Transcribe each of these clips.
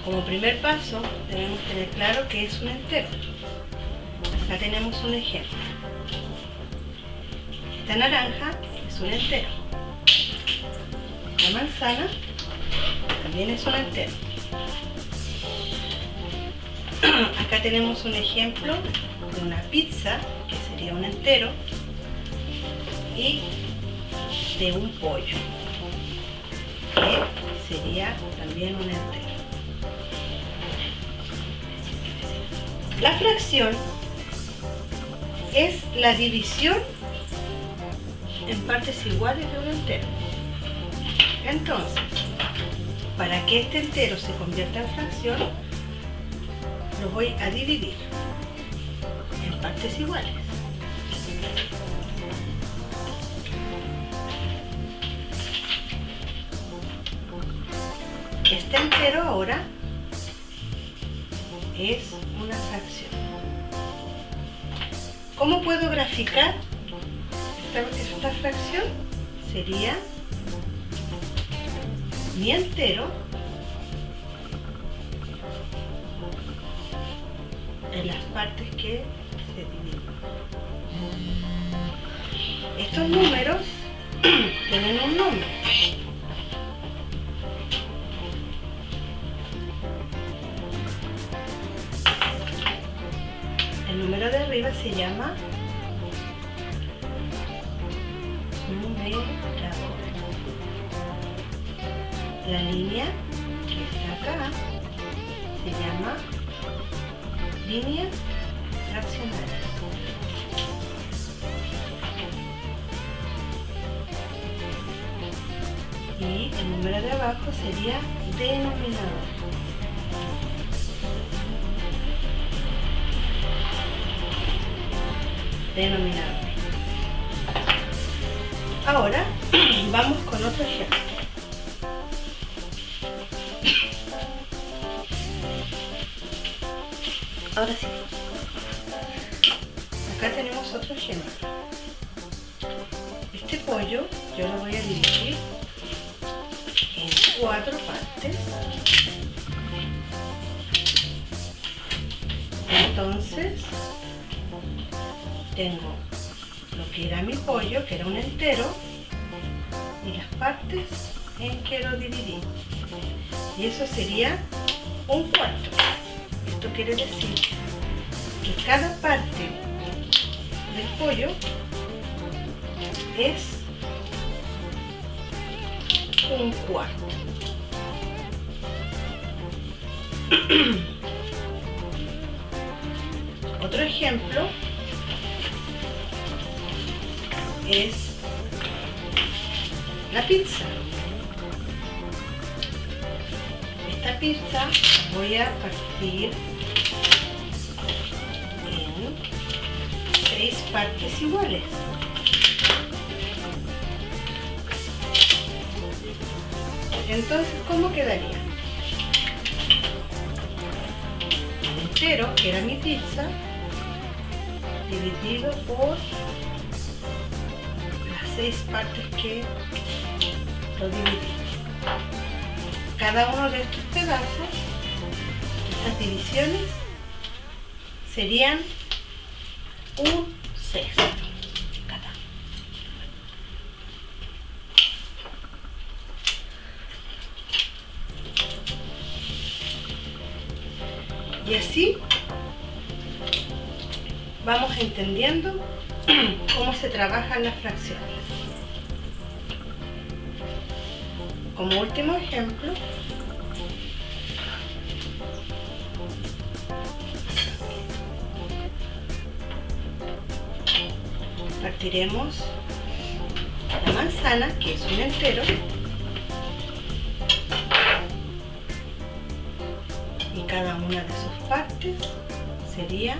Como primer paso, debemos tener claro que es un entero. Acá tenemos un ejemplo. Esta naranja es un entero. La manzana también es un entero. Acá tenemos un ejemplo de una pizza, que sería un entero, y de un pollo, que sería también un entero. La fracción es la división en partes iguales de un entero. Entonces, para que este entero se convierta en fracción, lo voy a dividir en partes iguales. Este entero ahora es una fracción. ¿Cómo puedo graficar esta fracción? Sería mi entero en las partes que se dividen. Estos números tienen un nombre. El número de arriba se llama numerador. La línea que está acá se llama línea fraccionaria. Y el número de abajo sería denominador. Denominador. Ahora vamos con otro ejemplo. Ahora sí. Acá tenemos otro ejemplo. Este pollo yo lo voy a dividir en 4 partes. Entonces, tengo lo que era mi pollo, que era un entero, y las partes en que lo dividí. Y eso sería un cuarto. Esto quiere decir que cada parte del pollo es un cuarto. Otro ejemplo es la pizza. Esta pizza voy a partir en 6 partes iguales. Entonces, ¿cómo quedaría? El entero, que era mi pizza, dividido por las 6 partes que lo dividí. Cada uno de estos pedazos, estas divisiones, serían un sexto. Y así vamos entendiendo cómo se trabajan las fracciones. Como último ejemplo, partiremos la manzana, que es un entero, y cada una de sus partes sería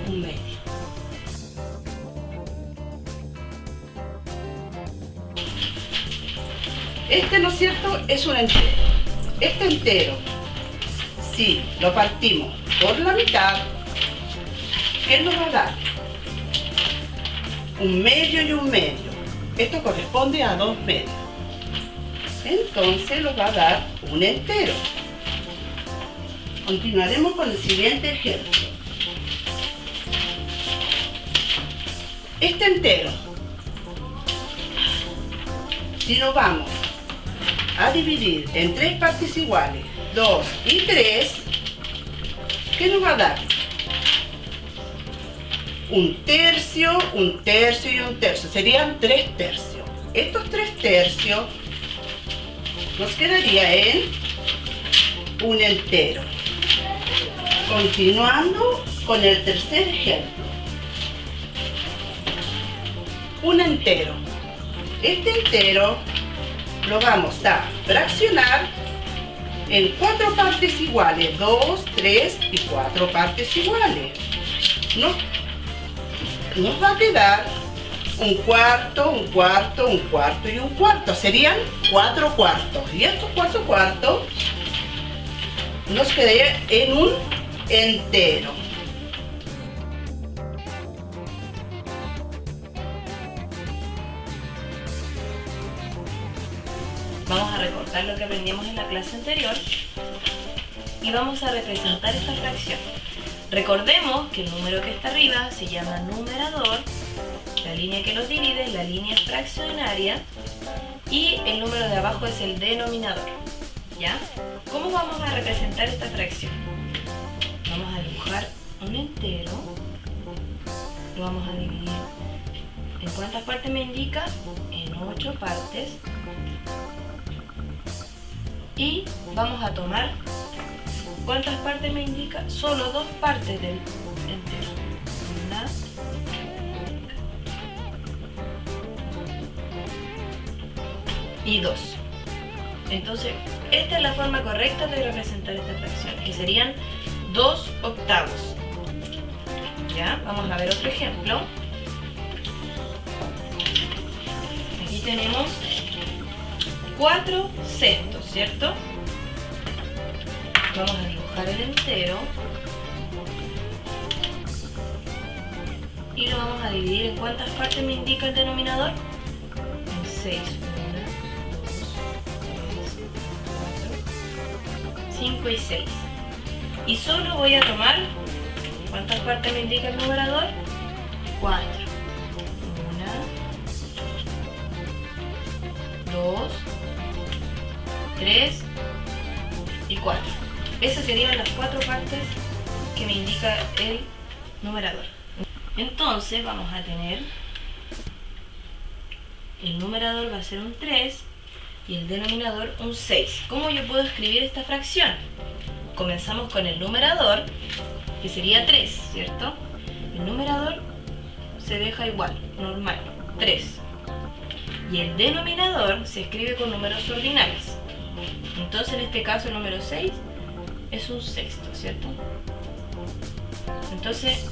un medio. Este, ¿no es cierto?, es un entero. Este entero, si lo partimos por la mitad, ¿qué nos va a dar? Un medio y un medio. Esto corresponde a 2 medios. entonces nos va a dar un entero. Continuaremos con el siguiente ejemplo. Este entero, si lo vamos a dividir en 3 partes iguales, 2 y 3, ¿qué nos va a dar? Un tercio y un tercio. Serían 3 tercios. Estos 3 tercios nos quedaría en un entero. Continuando con el tercer ejemplo. Un entero. Este entero lo vamos a fraccionar en 4 partes iguales, 2, 3 y 4 partes iguales. Nos va a quedar un cuarto, un cuarto, un cuarto y un cuarto. Serían 4 cuartos. Y estos 4 cuartos nos quedaría en un entero. Vamos a recordar lo que aprendimos en la clase anterior y vamos a representar esta fracción. Recordemos que el número que está arriba se llama numerador, la línea que los divide es la línea fraccionaria y el número de abajo es el denominador. ¿Ya? ¿Cómo vamos a representar esta fracción? Vamos a dibujar un entero, lo vamos a dividir. ¿En cuántas partes me indica? En 8 partes. Y vamos a tomar, ¿cuántas partes me indica? Solo 2 partes del entero. 1 y 2. Entonces, esta es la forma correcta de representar esta fracción, que serían 2 octavos. ¿Ya? Vamos a ver otro ejemplo. Aquí tenemos 4 sextos, ¿cierto? Vamos a dibujar el entero y lo vamos a dividir en cuántas partes me indica el denominador. En 6. 5 y 6. Y solo voy a tomar, ¿cuántas partes me indica el numerador? 4. 1, 2, 3 y 4. Esas serían las 4 partes que me indica el numerador. Entonces vamos a tener, el numerador va a ser un 3 y el denominador un 6. ¿Cómo yo puedo escribir esta fracción? Comenzamos con el numerador, que sería 3, ¿cierto? El numerador se deja igual, normal, 3. Y el denominador se escribe con números ordinales. Entonces en este caso el número 6 es un sexto, ¿cierto? Entonces,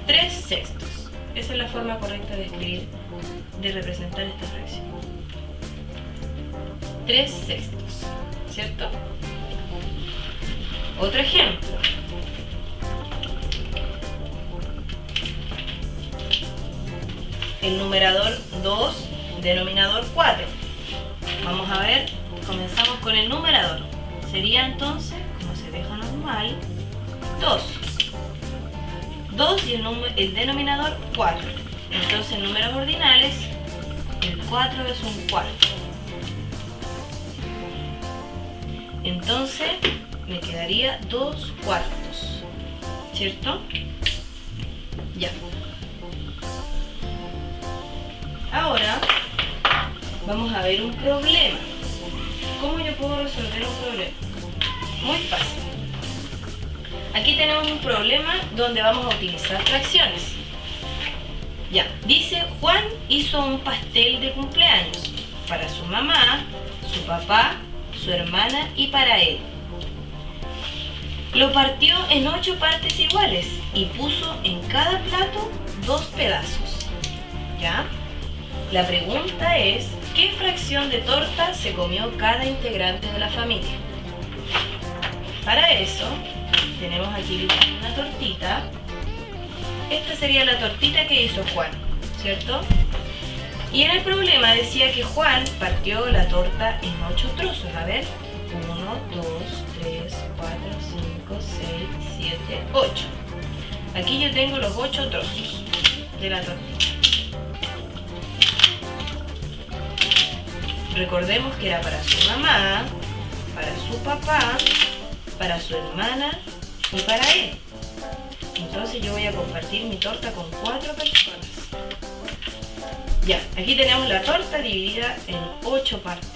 3 sextos. Esa es la forma correcta de escribir, de representar esta fracción. 3 sextos, ¿cierto? Otro ejemplo. El numerador 2, denominador 4. Vamos a ver, comenzamos con el numerador. Sería entonces, como se deja normal, 2. 2 y el denominador 4. Entonces en números ordinales, el 4 es un cuarto. Entonces me quedaría 2 cuartos, ¿cierto? Ya. Ahora vamos a ver un problema. ¿Cómo yo puedo resolver un problema? Muy fácil. Aquí tenemos un problema donde vamos a utilizar fracciones. Ya, dice Juan hizo un pastel de cumpleaños para su mamá, su papá, su hermana y para él. Lo partió en 8 partes iguales y puso en cada plato 2 pedazos. ¿Ya? La pregunta es, ¿qué fracción de torta se comió cada integrante de la familia? Para eso, tenemos aquí una tortita. Esta sería la tortita que hizo Juan, ¿cierto? Y en el problema decía que Juan partió la torta en 8 trozos. A ver, 1, 2, 3, 4, 5, 6, 7, 8. Aquí yo tengo los 8 trozos de la tortita. Recordemos que era para su mamá, para su papá, para su hermana y para él. Entonces yo voy a compartir mi torta con 4 personas. Ya, aquí tenemos la torta dividida en 8 partes.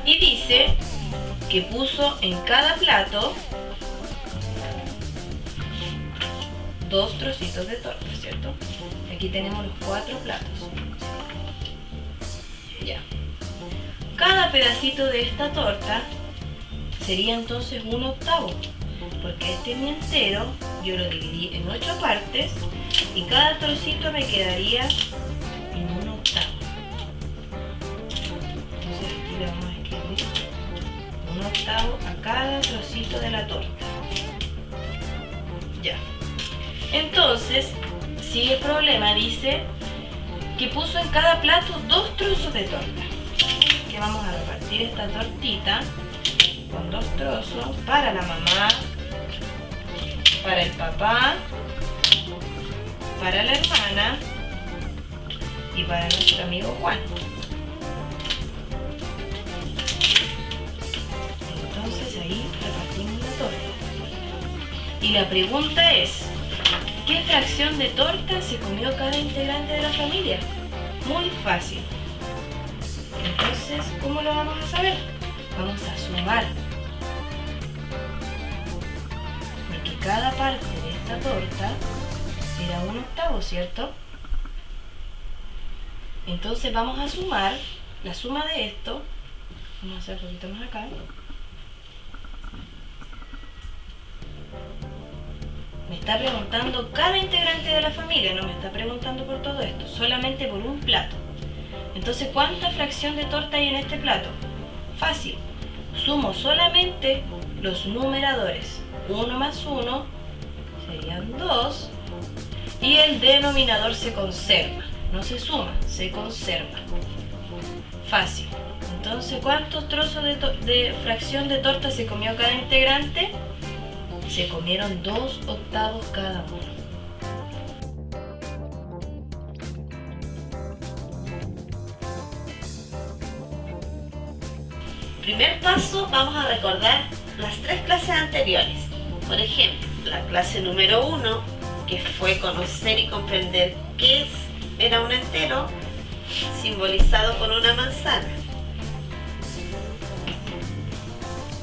Y dice que puso en cada plato 2 trocitos de torta, ¿cierto? Aquí tenemos los 4 platos. Ya. Cada pedacito de esta torta sería entonces 1/8, porque este es mi entero, yo lo dividí en 8 partes y cada trocito me quedaría en 1/8. Entonces aquí le vamos a escribir 1/8 a cada trocito de la torta. Ya. Entonces, sigue el problema, dice que puso en cada plato 2 trozos de torta. Que vamos a repartir esta tortita con 2 trozos para la mamá, para el papá, para la hermana y para nuestro amigo Juan. Entonces ahí repartimos la torta. Y la pregunta es, ¿qué fracción de torta se comió cada integrante de la familia? Muy fácil. Entonces, ¿cómo lo vamos a saber? Vamos a sumar. Porque cada parte de esta torta era 1/8, ¿cierto? Entonces vamos a sumar la suma de esto. Vamos a hacer un poquito más acá. Me está preguntando cada integrante de la familia, no me está preguntando por todo esto, solamente por un plato. Entonces, ¿cuánta fracción de torta hay en este plato? Fácil. Sumo solamente los numeradores. 1 más 1 serían 2. Y el denominador se conserva. No se suma, se conserva. Fácil. Entonces, ¿cuántos trozos de fracción de torta se comió cada integrante? Se comieron 2/8 cada uno. Primer paso, vamos a recordar las 3 clases anteriores. Por ejemplo, la clase número 1, que fue conocer y comprender qué era un entero, simbolizado con una manzana.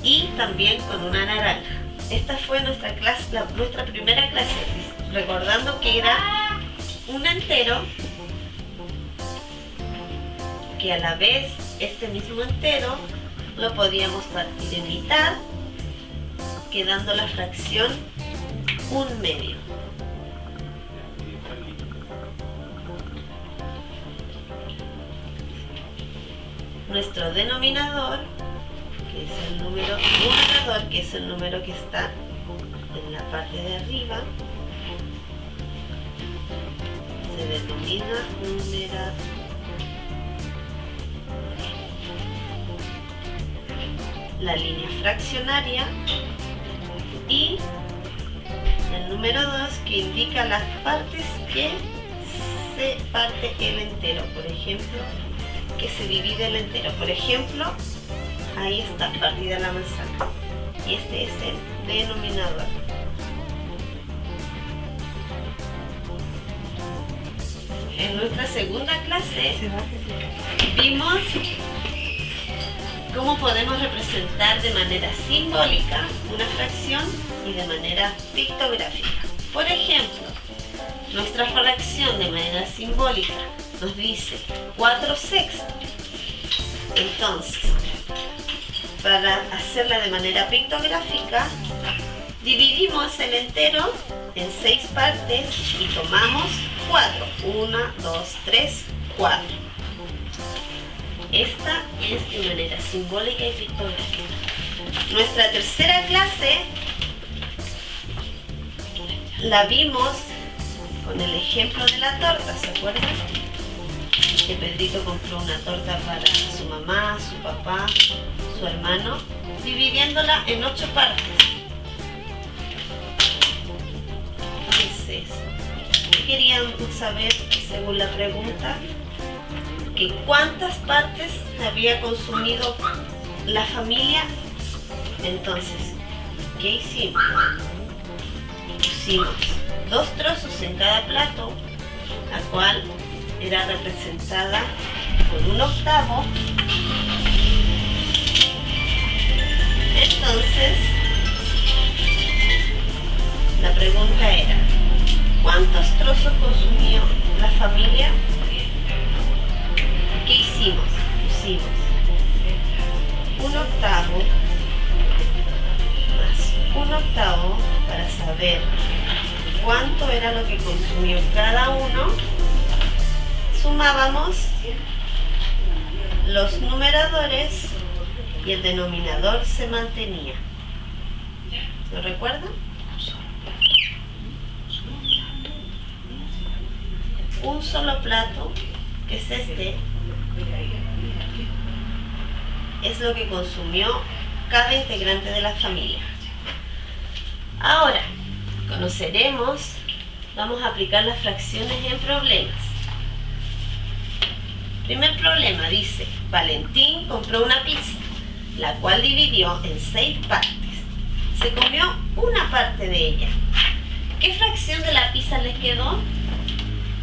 Y también con una naranja. Esta fue nuestra primera clase, recordando que era un entero, que a la vez este mismo entero lo podíamos partir en mitad, quedando la fracción 1/2. Nuestro denominador, que es el número numerador, que es el número que está en la parte de arriba, se denomina numerador. La línea fraccionaria y el número 2, que indica las partes que se parte el entero. Por ejemplo, que se divide el entero. Por ejemplo, ahí está partida la manzana. Y este es el denominador. En nuestra segunda clase vimos cómo podemos representar de manera simbólica una fracción y de manera pictográfica. Por ejemplo, nuestra fracción de manera simbólica nos dice 4/6. Entonces, para hacerla de manera pictográfica, dividimos el entero en 6 partes y tomamos 4. 1, 2, 3, 4. Esta es de manera simbólica y pictográfica. Nuestra tercera clase la vimos con el ejemplo de la torta, ¿se acuerdan? que Pedrito compró una torta para su mamá, su papá, su hermano, dividiéndola en 8 partes. Entonces, querían saber, según la pregunta, que cuántas partes había consumido la familia. Entonces, ¿qué hicimos? Pusimos 2 trozos en cada plato, la cual era representada por 1/8. Entonces, la pregunta era, ¿cuántos trozos consumió la familia? ¿Qué hicimos? Pusimos 1/8 más 1/8 para saber cuánto era lo que consumió cada uno. Sumábamos los numeradores y el denominador se mantenía. ¿Lo recuerdan? Un solo plato, que es este, es lo que consumió cada integrante de la familia. Ahora, conoceremos, vamos a aplicar las fracciones en problemas. Primer problema dice, Valentín compró una pizza, la cual dividió en 6 partes. Se comió una parte de ella. ¿Qué fracción de la pizza les quedó?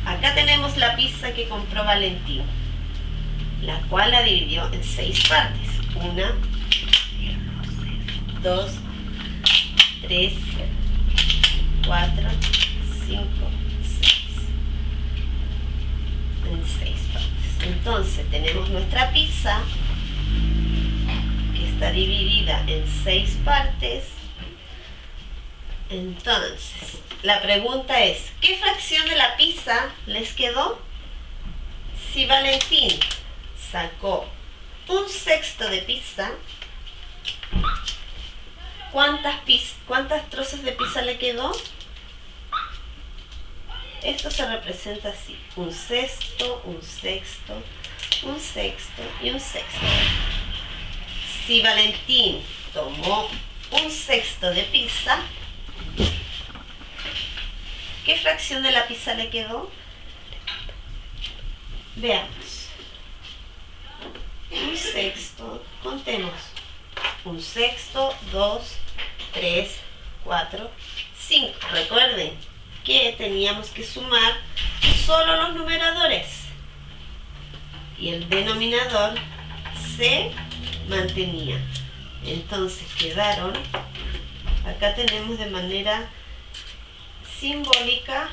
Acá tenemos la pizza que compró Valentín, la cual la dividió en 6 partes. 1, 2, 3, 4, 5, 6. En 6 partes. Entonces tenemos nuestra pizza que está dividida en 6 partes. Entonces, la pregunta es, ¿qué fracción de la pizza les quedó? Si Valentín sacó 1/6 de pizza, ¿cuántas trozos de pizza le quedó? Esto se representa así, 1/6, 1/6, 1/6 y 1/6. Si Valentín tomó 1/6 de pizza, ¿qué fracción de la pizza le quedó? Veamos. 1/6, contemos. 1/6, 2, 3, 4, 5. Recuerden que teníamos que sumar solo los numeradores y el denominador se mantenía. Entonces quedaron, acá tenemos de manera simbólica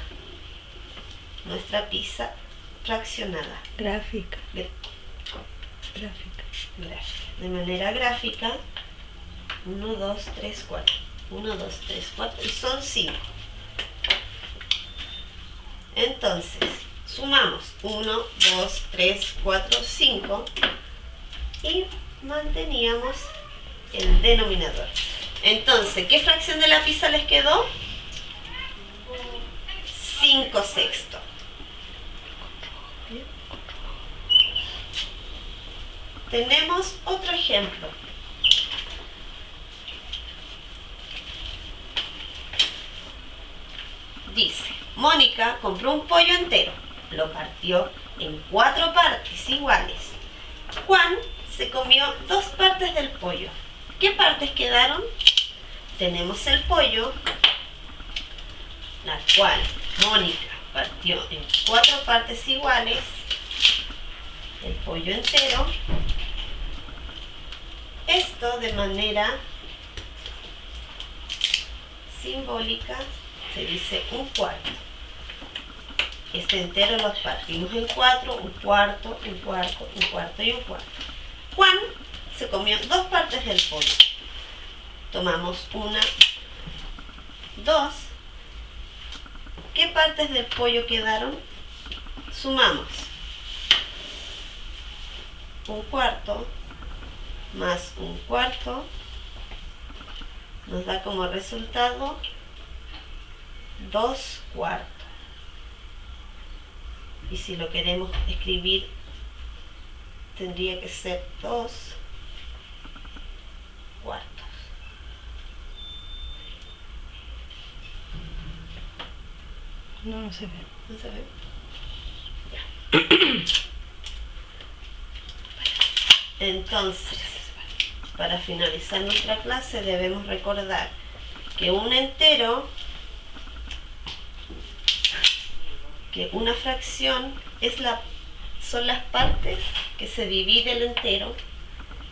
nuestra pizza fraccionada. Gráfica. De manera gráfica, 1, 2, 3, 4. 1, 2, 3, 4 y son 5. Entonces, sumamos 1, 2, 3, 4, 5 y manteníamos el denominador. Entonces, ¿qué fracción de la pizza les quedó? 5/6. Tenemos otro ejemplo. Dice, Mónica compró un pollo entero, lo partió en 4 partes iguales. Juan se comió 2 partes del pollo. ¿Qué partes quedaron? Tenemos el pollo, la cual Mónica partió en 4 partes iguales, el pollo entero. Esto de manera simbólica se dice 1/4. Este entero lo partimos en 4, 1/4, 1/4, 1/4 y 1/4. Juan se comió 2 partes del pollo. Tomamos 1, 2. ¿Qué partes del pollo quedaron? Sumamos 1/4 más 1/4 nos da como resultado 2/4. Y si lo queremos escribir tendría que ser 2 cuartos. No se ve. ¿No se ve? Entonces, para finalizar nuestra clase debemos recordar que un entero, que una fracción son las partes que se divide el entero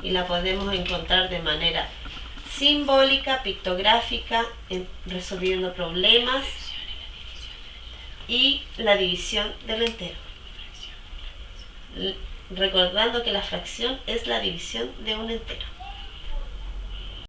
y la podemos encontrar de manera simbólica, pictográfica, resolviendo problemas y la división del entero. Recordando que la fracción es la división de un entero.